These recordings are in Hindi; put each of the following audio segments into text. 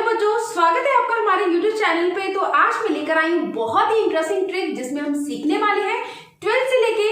बच्चों, स्वागत है आपका हमारे YouTube चैनल पे। तो आज मैं लेकर आई हूँ बहुत ही इंटरेस्टिंग ट्रिक जिसमें हम सीखने वाले हैं 12 से लेके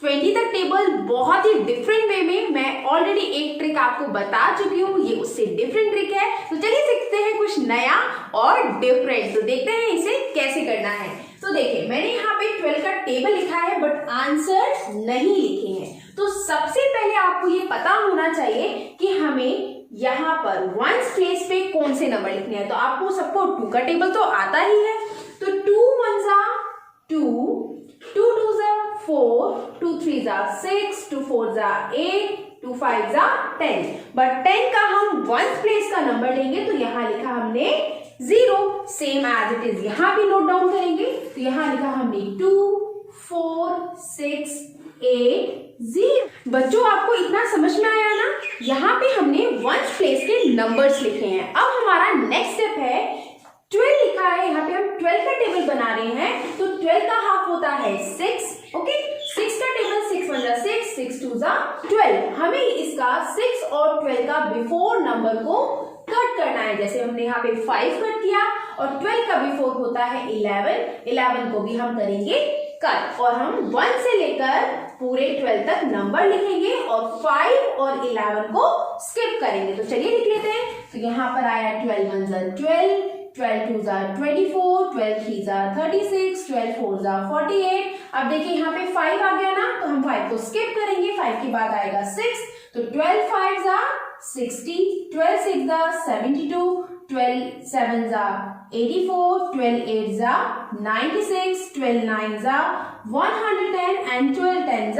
20 तक टेबल बहुत ही डिफरेंट वे में। मैं ऑलरेडी एक ट्रिक आपको बता चुकी हूँ, ये उससे डिफरेंट ट्रिक है। तो चलिए सीखते हैं कुछ नया और डिफरेंट। तो देखते हैं इसे कैसे करना है। तो देखिए, मैंने यहाँ पे 12 का टेबल लिखा है बट आंसर नहीं लिखे हैं। तो सबसे पहले आपको ये पता होना चाहिए कि हमें यहाँ पर वंस प्लेस पे कौन से नंबर लिखने हैं। तो आपको सबको 2 का टेबल तो आता ही है। तो 2 1 2, 2 2 4, 2 3 6, 2 4 8, 2 5 10। बट 10 का हम वंस प्लेस का नंबर लेंगे तो यहाँ लिखा हमने 0, सेम एज इट इज। यहाँ भी नोट डाउन करेंगे तो यहाँ लिखा हमने 2 4 6 8 0। बच्चों, आपको इतना समझ में आया ना? यहाँ पे हमने वंस प्लेस के नंबर्स लिखे हैं। अब हमारा नेक्स्ट स्टेप है 12 लिखा है, यहाँ पे हम 12 का टेबल बना रहे हैं। तो 12 का हाफ होता है 6। ओके, 6 का टेबल 6 1 6, 6 2 12। हमें इसका 6 और 12 का बिफोर नंबर को कट करना है। जैसे हमने यहाँ पे 5 कट किया और 12 का बिफोर होता है 11। 11 को भी हम करेंगे कट और हम 1 से लेकर पूरे 12 तक नंबर लिखेंगे और 5 और 11 को स्किप करेंगे। तो चलिए लिख लेते हैं। तो यहाँ पर आया 12 1 12, 12 2 24, 12 3 36, 12 4 48। अब देखिए यहाँ पे 5 आ गया ना, तो हम 5 को स्किप करेंगे। 5 के बाद आएगा 6, तो 12 5 60, 12 6 72, 12 7 84, 12 8 96, 12 9 110 एंड 12 10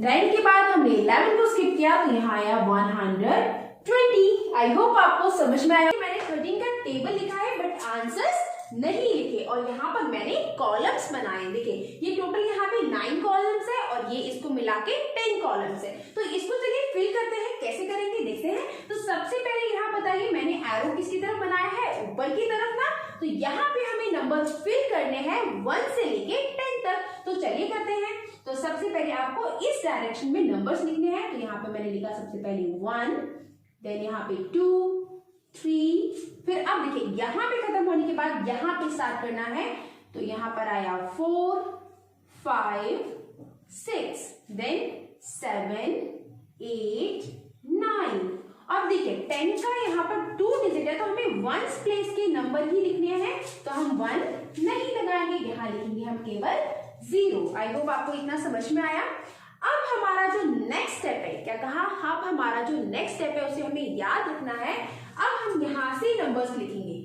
9 के बाद हमने 11 को स्किप किया तो यहाँ आया 120। आई होप आपको समझ में आया। मैंने 13 का टेबल लिखा है बट आंसर्स नहीं लिखे और यहाँ पर मैंने कॉलम्स बनाए। देखिए, ये टोटल यहाँ पे 9 कॉलम्स है और ये इसको मिला के 10 कॉलम्स है। तो इसको चलिए फिल करते हैं। कैसे करेंगे देखते हैं। तो सबसे पहले यहाँ बताइए, मैंने एरो किसकी तरफ बनाया है? ऊपर की तरफ ना। तो यहाँ पे हमें नंबर फिल करने हैं 1 से लेके 10 तक। तो चलिए करते हैं। तो सबसे पहले आपको इस डायरेक्शन में नंबर्स लिखने हैं। तो यहाँ पे मैंने लिखा सबसे पहले 1, देन यहाँ पे 2 3, फिर अब देखिए यहाँ पे खत्म होने के बाद यहाँ पे स्टार्ट करना है। तो यहाँ पर आया 4 5 6, देन 7 8 9। अब देखिए 10 का यहाँ पर 2 डिजिट है तो हमें वंस प्लेस के नंबर ही लिखने हैं। तो हम 1 नहीं लगाएंगे, यहाँ लिखेंगे हम केवल 0। आई होप आपको इतना समझ में आया। अब हमारा जो नेक्स्ट स्टेप है, क्या कहा? अब हमारा जो नेक्स्ट स्टेप है उसे हमें याद रखना है। अब हम यहाँ से नंबर्स लिखेंगे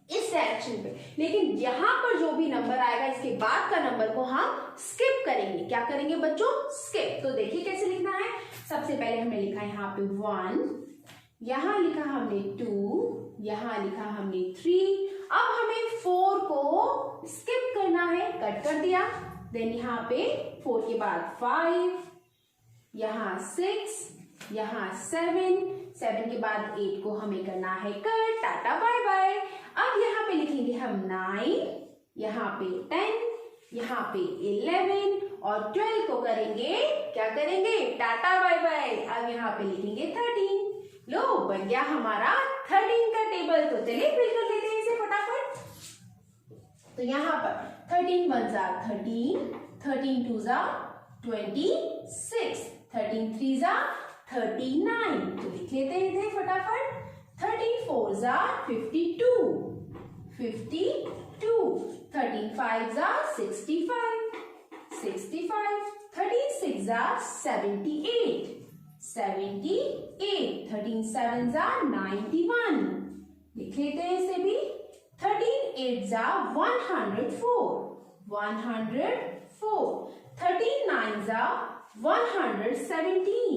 इस डायरेक्शन पे, लेकिन यहाँ पर जो भी नंबर आएगा इसके बाद का नंबर को हम स्किप करेंगे। क्या करेंगे बच्चों? स्किप। तो देखिए कैसे लिखना है। सबसे पहले हमने लिखा यहाँ पे 1, यहाँ लिखा हमने 2, यहाँ लिखा हमने 3। अब हमें 4 को स्किप करना है, कट कर दिया। देन यहाँ पे 4 के बाद 5, यहाँ 6, यहाँ 7, 7 के बाद 8 को हमें करना है कट, टाटा बाय बाय। अब यहाँ पे लिखेंगे हम 9, यहाँ पे 10, यहाँ पे 11 और 12 को करेंगे, क्या करेंगे? Tata bye bye. अब यहाँ पे लिखेंगे 13। लो, बन गया हमारा 13 का टेबल। तो चलिए फिल कर लेते हैं इसे फटाफट। तो यहाँ पर 13 1 13, 13 2 26, 13 3 39। तो लिख लेते हैं इधर फटाफट। 13 4 52, 52, 13 5 65, 65, 13 6 78, 78, 13 7 91। लिख लेते हैं इसे भी। 13 8 104, 104, 13 9 117,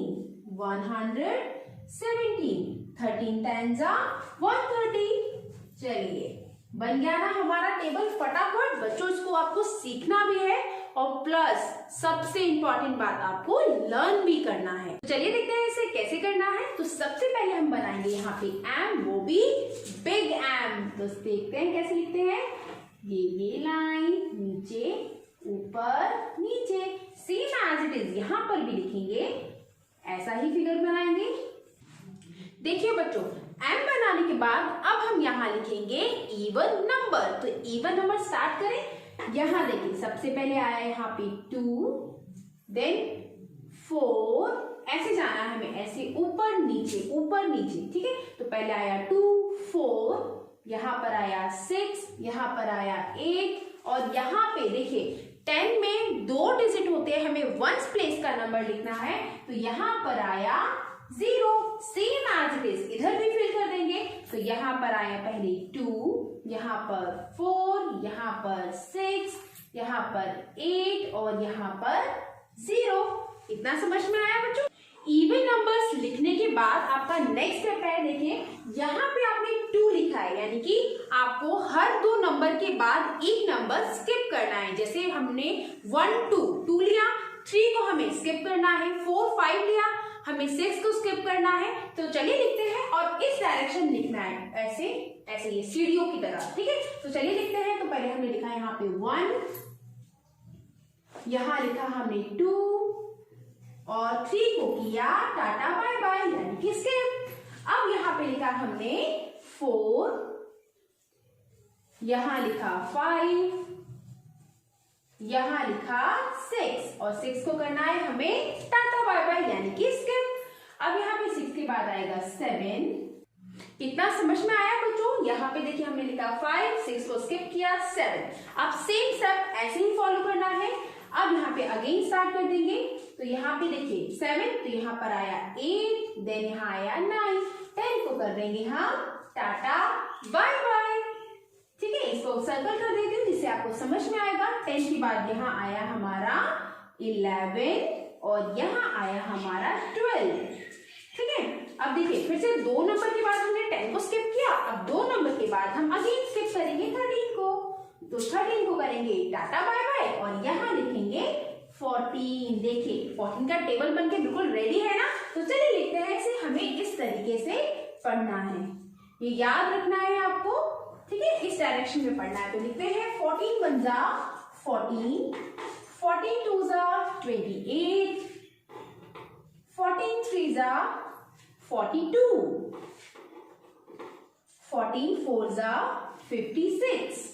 117, 13 10 130। चलिए, बन गया ना हमारा टेबल फटाफट। बच्चों, इसको आपको सीखना भी है और प्लस सबसे इंपॉर्टेंट बात, आपको लर्न भी करना है। तो चलिए देखते हैं इसे कैसे करना है। तो सबसे पहले हम बनाएंगे यहाँ पे एम, वो भी बिग एम। तो देखते हैं कैसे लिखते हैं। ये लाइन नीचे ऊपर नीचे, सेम एज इट इज यहाँ पर भी लिखेंगे, ऐसा ही फिगर बनाएंगे। देखिए बच्चों, एम बनाने के बाद अब हम यहाँ लिखेंगे इवन नंबर। तो इवन नंबर स्टार्ट करें। यहाँ देखिए सबसे पहले आया यहाँ पे 2, देन 4, ऐसे जाना है हमें, ऐसे ऊपर नीचे, ठीक है। तो पहले आया 2, 4, यहाँ पर आया 6, यहाँ पर आया 8 और यहाँ पे देखिए 10 में 2 डिजिट होते हैं, हमें वंस प्लेस का नंबर लिखना है। तो यहाँ पर आया 0, सेम एज इट इज, इधर भी फिल कर देंगे। तो यहाँ पर आया पहले 2, यहाँ पर 4, यहाँ पर 6, यहाँ पर 8 और यहाँ पर 0। इतना समझ में आया बच्चों? इवन नंबर्स लिखने के बाद आपका नेक्स्ट स्टेप है, देखिए यहाँ पे आपने 2 लिखा है, यानी कि आपको हर 2 नंबर के बाद एक नंबर स्किप करना है। जैसे हमने 1, 2 लिया, 3 को हमें स्किप करना है, 4, 5 लिया, हमें 6 को स्किप करना है। तो चलिए लिखते हैं और इस डायरेक्शन लिखना है, ऐसे ऐसे ये सीढ़ियों की तरह, ठीक है। तो चलिए लिखते हैं। तो पहले हमने लिखा यहाँ पे 1, यहाँ लिखा हमने 2 और 3 को किया टाटा बाय बाय, यानी कि स्किप। अब यहाँ पे लिखा हमने 4, यहाँ लिखा 5, यहाँ लिखा 6 और 6 को करना है हमें टाटा बाय बाय, यानी कि स्किप। अब यहाँ पे 6 के बाद आएगा 7। कितना समझ में आया बच्चों? यहाँ पे देखिए हमने लिखा 5, 6 को स्किप किया, 7। अब सेम स्टेप ऐसे ही फॉलो करना है। अब यहाँ पे अगेन स्टार्ट कर देंगे। तो यहाँ पे देखिए 7, तो यहाँ पर आया 8, देन यहाँ आया 9, 10 को कर देंगे हम टाटा बाय बाय, ठीक है। इसको सर्कल कर देती हूँ जिससे आपको समझ में आएगा। 10 के बाद यहाँ आया हमारा 11 और यहाँ आया हमारा 12, ठीक है। अब देखिए फिर से 2 नंबर के बाद हमने 10 को स्किप किया, अब 2 नंबर के बाद हम अगेन स्किप करेंगे 13 को। तो 13 को करेंगे टाटा बाय बाय और यहाँ लिखेंगे 14। देखिए 14 का टेबल बनके बिल्कुल रेडी है ना। तो चलिए लिखते हैं इसे, हमें इस तरीके से पढ़ना है, ये याद रखना है आपको, ठीक है। इस डायरेक्शन में पढ़ना है। तो लिखते हैं 14 1 जा 14, 14 2 जा 28, 14 3 जा 42, 14 4 जा 56,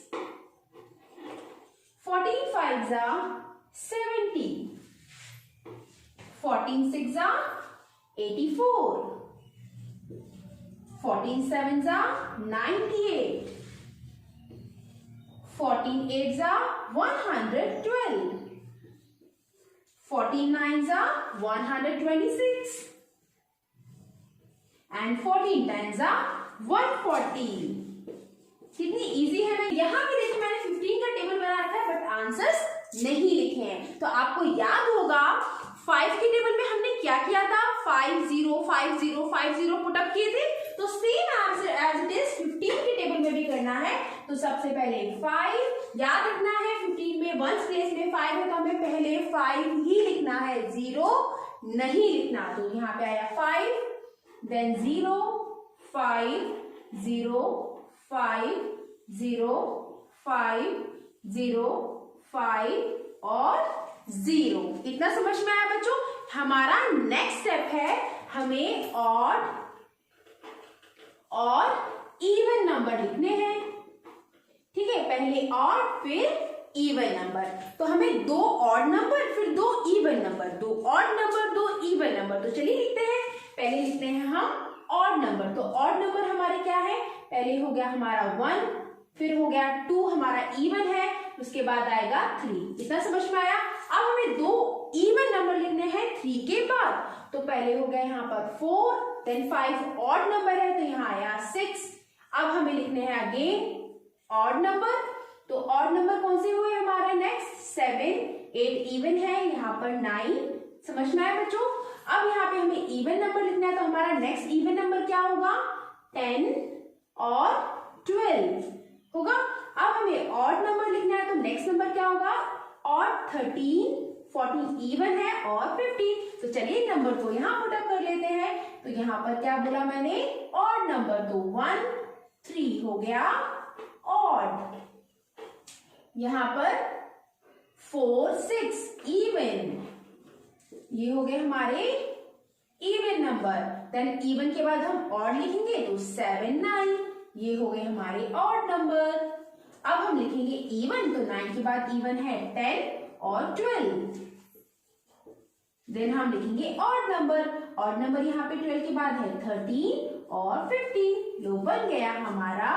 14 5 जा 70, 14 6 जा 84, 14 7 जा 98, 14 8 जा 112, 14 9 जा 126 एंड 14 10 जा 140। कितनी इजी है ना। यहाँ पे देखिए मैंने 15 का टेबल बना रखा है बट आंसर्स नहीं लिखे हैं। तो आपको याद होगा 5 के टेबल में हमने क्या किया था, 5 0 5 0 5 0 पुटअप किए थे। तो सेम एज इट इज 15 के टेबल में भी करना है। तो सबसे पहले 5 याद रखना है, 15 में वंस प्लेस में 5 है तो हमें पहले 5 ही लिखना है, 0 नहीं लिखना। तो यहाँ पे आया 5, देन 0 5 0 5 0 5 0 5 और 0। इतना समझ में आया बच्चों? हमारा नेक्स्ट स्टेप है, हमें ऑड और इवन नंबर लिखने हैं, ठीक है। पहले ऑड फिर इवन नंबर। तो हमें 2 ऑड नंबर फिर 2 even number, 2 odd number 2 even number. तो चलिए लिखते हैं। पहले लिखते हैं हम ऑड नंबर। तो ऑड नंबर हमारे क्या है, पहले हो गया हमारा 1, फिर हो गया 2 हमारा इवन है, उसके बाद आएगा 3। इतना समझ में आया? अब हमें 2 इवन नंबर लिखने हैं 3 के बाद। तो पहले हो गया यहाँ पर 4, देन 5 ऑड नंबर है तो यहाँ आया 6। अब हमें लिखने हैं अगेन ऑड नंबर। तो ऑड नंबर कौन से हुए हमारे नेक्स्ट, 7, 8 इवन है, यहाँ पर 9। समझ में आया बच्चों? अब यहाँ पे हमें इवन नंबर लिखना है तो हमारा नेक्स्ट इवन नंबर क्या होगा, 10 और 12 होगा। अब हमें ऑड नंबर लिखना है तो नेक्स्ट नंबर क्या होगा, ऑड 13, 14 इवन है और 15। तो चलिए नंबर को यहाँ पुट अप कर लेते हैं। तो यहाँ पर क्या बोला मैंने, ऑड नंबर। तो 1 3 हो गया ऑड, यहाँ पर 4 6 इवन, ये हो गए हमारे इवन नंबर। देन इवन के बाद हम ऑड लिखेंगे तो 7 9, ये हो गए हमारे ऑड नंबर। अब हम लिखेंगे इवन, तो 9 के बाद इवन है 10 और 12। देन हम लिखेंगे ऑड नंबर यहाँ पे 12 के बाद है 13 और 15। लो बन गया हमारा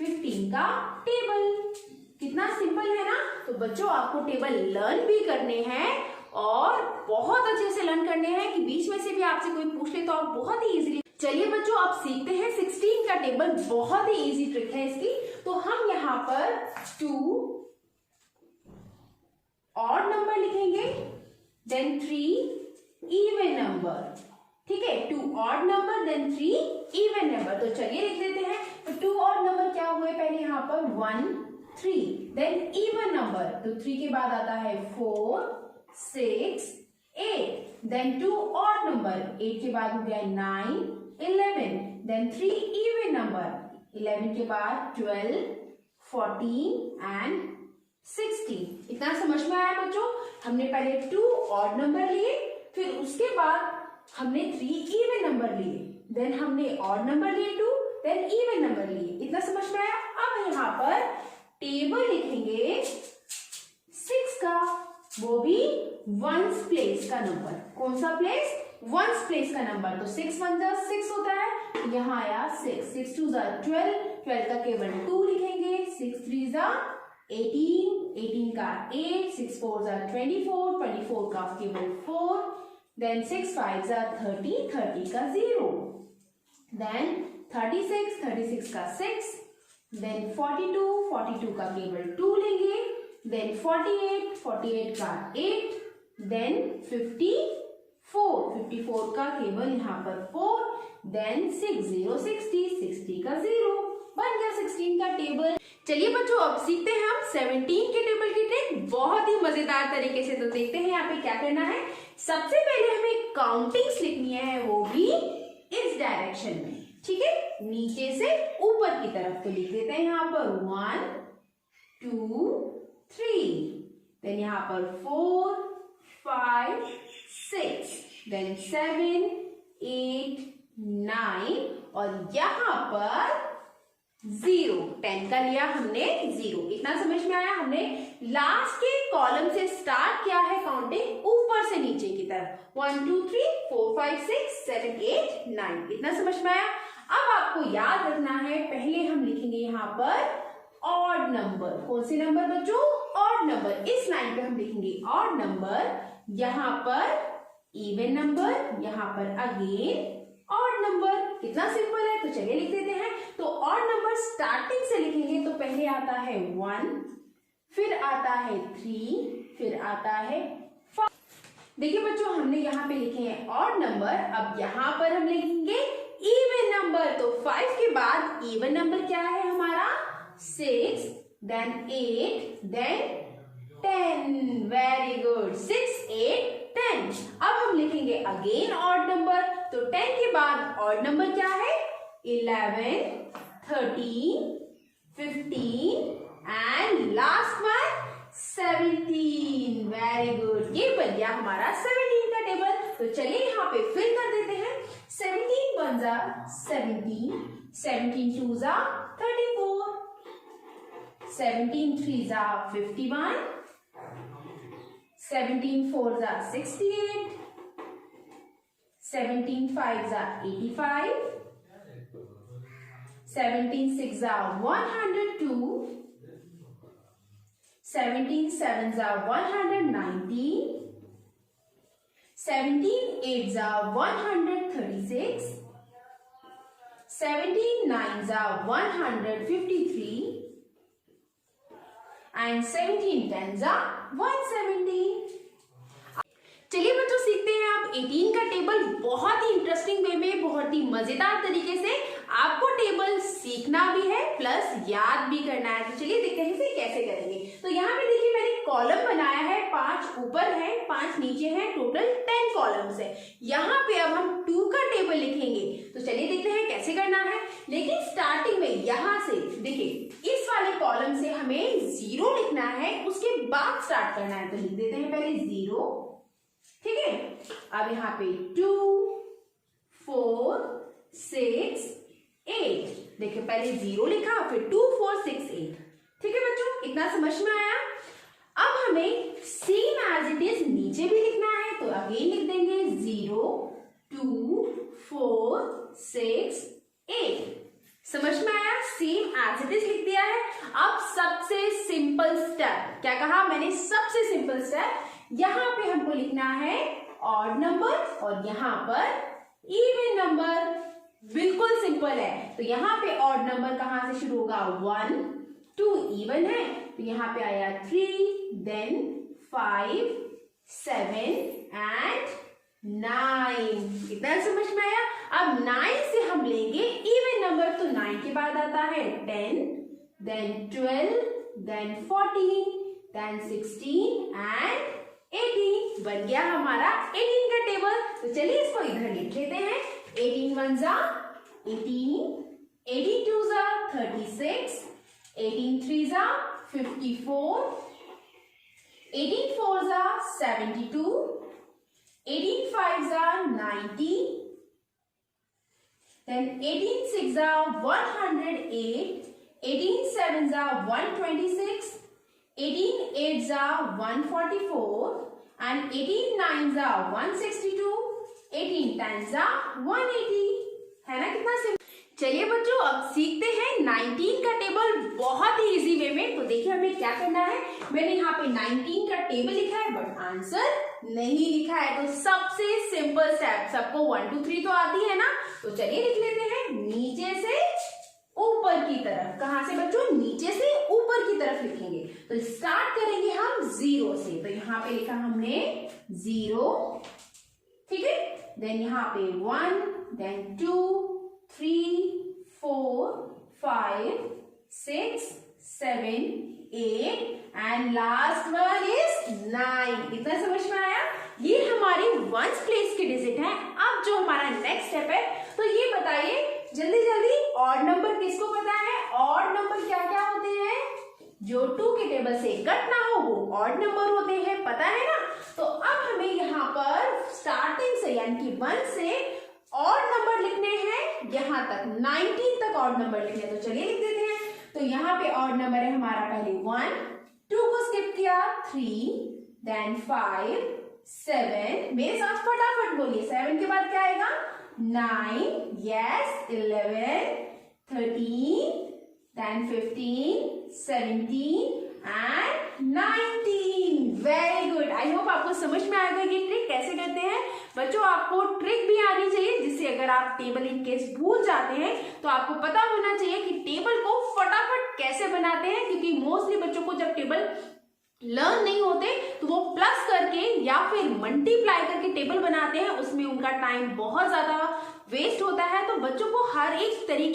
15 का टेबल। कितना सिंपल है ना। तो बच्चों आपको टेबल लर्न भी करने हैं और बहुत अच्छे से लर्न करने हैं कि बीच में से भी आपसे कोई पूछ ले तो आप बहुत ही इजीली। चलिए बच्चों आप सीखते हैं 16 का टेबल। बहुत ही इजी ट्रिक है इसकी। तो हम यहाँ पर 2 ऑड नंबर लिखेंगे, देन 3 इवन नंबर। ठीक है, 2 odd number then 3 even number. तो चलिए लिख देते हैं। तो 2 ऑड नंबर क्या हुए, पहले यहाँ पर 1 3, देन इवन नंबर तो 3 के बाद आता है 4 6 8, देन 2 ऑड नंबर 8 के बाद हो गया 9 11, देन 3 इवन नंबर 11 के बाद 12 14 एंड 16। इतना समझ में आया बच्चों। हमने पहले 2 ऑड नंबर लिए, फिर उसके बाद हमने 3 इवन नंबर लिए, देन हमने ऑड नंबर लिए 2, देन इवन नंबर लिए। इतना समझ में आया। अब यहाँ पर टेबल लिखेंगे 6 का, वो भी वंस प्लेस का नंबर। कौन सा प्लेस, वंस प्लेस का नंबर। तो 6 1 जा 6 होता है, यहाँ आया 6 6 2 जा 12, 12 का केवल 2 लिखेंगे, 6 3 जा 18, 18 का 8, 6 4 जा 24, 24 का केवल 4, देन 6 5 जा 30, 30 का 0, देन 36, 36 का 6, देन 42, 42 का केवल 2 लेंगे, देन 48, 48 का 8, देन 54, 54 का केवल यहाँ पर 4, देन 60, 60, 60 का 0। बन गया 16 का टेबल। चलिए बच्चों अब सीखते हैं हम 17 के टेबल की ट्रिक बहुत ही मजेदार तरीके से। तो देखते हैं यहाँ पे क्या करना है। सबसे पहले हमें काउंटिंग्स लिखनी है, वो भी इस डायरेक्शन में। ठीक है, नीचे से ऊपर की तरफ। तो लिख देते हैं यहाँ पर 1 2 3, देन यहाँ पर 4 5 6, देन 7 8 9 और यहाँ पर 0। 10 का लिया हमने 0। इतना समझ में आया। हमने लास्ट के कॉलम से स्टार्ट किया है काउंटिंग ऊपर से नीचे की तरफ। 1 2 3 4 5 6 7 8 9। इतना समझ में आया। अब आपको याद रखना है, पहले हम लिखेंगे यहाँ पर ऑड नंबर। कौन से नंबर बच्चों, ऑड नंबर। इस लाइन पे हम लिखेंगे ऑड नंबर, यहाँ पर इवन नंबर, यहाँ पर अगेन ऑड नंबर। कितना सिंपल है। तो चलिए लिख देते हैं। तो ऑड नंबर स्टार्टिंग से लिखेंगे तो पहले आता है 1, फिर आता है 3, फिर आता है 5। देखिए बच्चों हमने यहाँ पे लिखे हैं ऑड नंबर। अब यहाँ पर हम लिखेंगे इवन नंबर। तो 5 के बाद इवन नंबर क्या है हमारा, 6, देन 8, देन 10। Very good, 6 8 10। अब हम लिखेंगे अगेन ऑड नंबर। तो 10 के बाद ऑड नंबर क्या है, 11 13 15 and last one 17। Very good, ये बन गया हमारा 17 का टेबल। तो चलिए यहाँ पे फिल कर देते हैं। 17 1 जा 17, 17 2 जा 34, 17 3 जा 51, 17 4 जा 68, 17 5 जा 85, 17 6 जा 102, 17 7 जा 119, 17 8 जा 136, 17 9 जा 153 एंड 17 10 जा 170। चलिए बच्चों सीखते हैं आप 18 का टेबल बहुत ही इंटरेस्टिंग वे में, बहुत ही मजेदार तरीके से। आपको टेबल सीखना भी है प्लस याद भी करना है। तो चलिए देखते हैं इसे कैसे करेंगे। तो यहाँ पे देखिए मैंने कॉलम बनाया है, 5 ऊपर है 5 नीचे है, टोटल 10 कॉलम्स है। यहाँ पे अब हम 2 का टेबल लिखेंगे। तो चलिए देखते हैं कैसे करना है। लेकिन स्टार्टिंग में यहाँ से देखिए इस वाले कॉलम से हमें 0 लिखना है, उसके बाद स्टार्ट करना है। तो लिख देते हैं पहले 0। ठीक है, अब यहाँ पे 2 4 6 8। देखिए पहले 0 लिखा, फिर 2 4 6 8। ठीक है बच्चों, इतना समझ में आया। अब हमें सेम एज इट इज नीचे भी लिखना है, तो अगेन लिख देंगे 0 2 4 6 8। समझ में आया, सेम एज इट इज लिख दिया है। अब सबसे सिंपल स्टेप, क्या कहा मैंने, सबसे सिंपल स्टेप, यहां पे हमको लिखना है ऑड नंबर और यहां पर इवन नंबर। बिल्कुल सिंपल है। तो यहाँ पे ऑड नंबर कहां से शुरू होगा, 1 2 इवन है, तो यहाँ पे आया 3 देन 5 7 एंड 9। इतना समझ में आया। अब 9 से हम लेंगे इवन नंबर, तो 9 के बाद आता है 10 देन 12 देन 14 देन 16 एंड 18। बन गया हमारा 18 का टेबल। तो चलिए इसको इधर लिख लेते हैं। 18 1 जा 18, 18 2 जा 36, 18 3 जा 54, 18 4 जा 72, 18 5 जा 90, then 18 6 जा 108, 18 7 जा 126, 18 8 जा 144 and 18 9 जा 162, 18 10 जा 180। है ना कितना सिंपल। चलिए बच्चों अब सीखते हैं 19 का टेबल बहुत ही इजी वे में। तो देखिए हमें क्या करना है, मैंने यहाँ पे 19 का टेबल लिखा है बट आंसर नहीं लिखा है। तो सबसे सिंपल स्टेप, सबको 1 2 3 तो आती है ना, तो चलिए लिख लेते हैं नीचे से ऊपर की तरफ। कहां से बच्चों, नीचे से ऊपर की तरफ लिखेंगे। तो स्टार्ट करेंगे हम 0 से। तो यहाँ पे लिखा हमने 0, ठीक है, देन यहाँ पे 1 then 2 3 4 5 6 7 8 and last one is 9। इतना समझ में आया। ये हमारी वंस प्लेस की डिजिट है। अब जो हमारा नेक्स्ट स्टेप है, तो ये बताइए जल्दी जल्दी, ऑड नंबर किसको पता है, ऑड नंबर क्या क्या होते हैं, जो 2 के टेबल से कट ना हो वो ऑड नंबर होते हैं, पता है ना। तो अब हमें यहाँ पर स्टार्टिंग से यानी कि 1 से ऑड नंबर लिखने हैं, यहां तक 19 तक ऑड नंबर लिखने हैं। तो चलिए लिख देते हैं। तो यहाँ पे ऑड नंबर है हमारा पहले 1, 2 को स्किप किया 3 देन 5 7, मेरे साथ फटाफट बोलिए, 7 के बाद क्या आएगा, 9 yes, 11 13 then 15 17 and 19। Very good. I hope आपको समझ में आएगा ये ट्रिक कैसे करते हैं। बच्चों आपको ट्रिक भी आनी चाहिए, जिससे अगर आप टेबल इन केस भूल जाते हैं तो आपको पता होना चाहिए कि टेबल को फटाफट कैसे बनाते हैं। क्योंकि मोस्टली बच्चों को जब टेबल लर्न नहीं होते तो वो प्लस करके या फिर मल्टीप्लाई करके टेबल बनाते हैं, उसमें उनका टाइम बहुत ज्यादा वेस्ट होता है। तो बच्चों को हर एक तरीके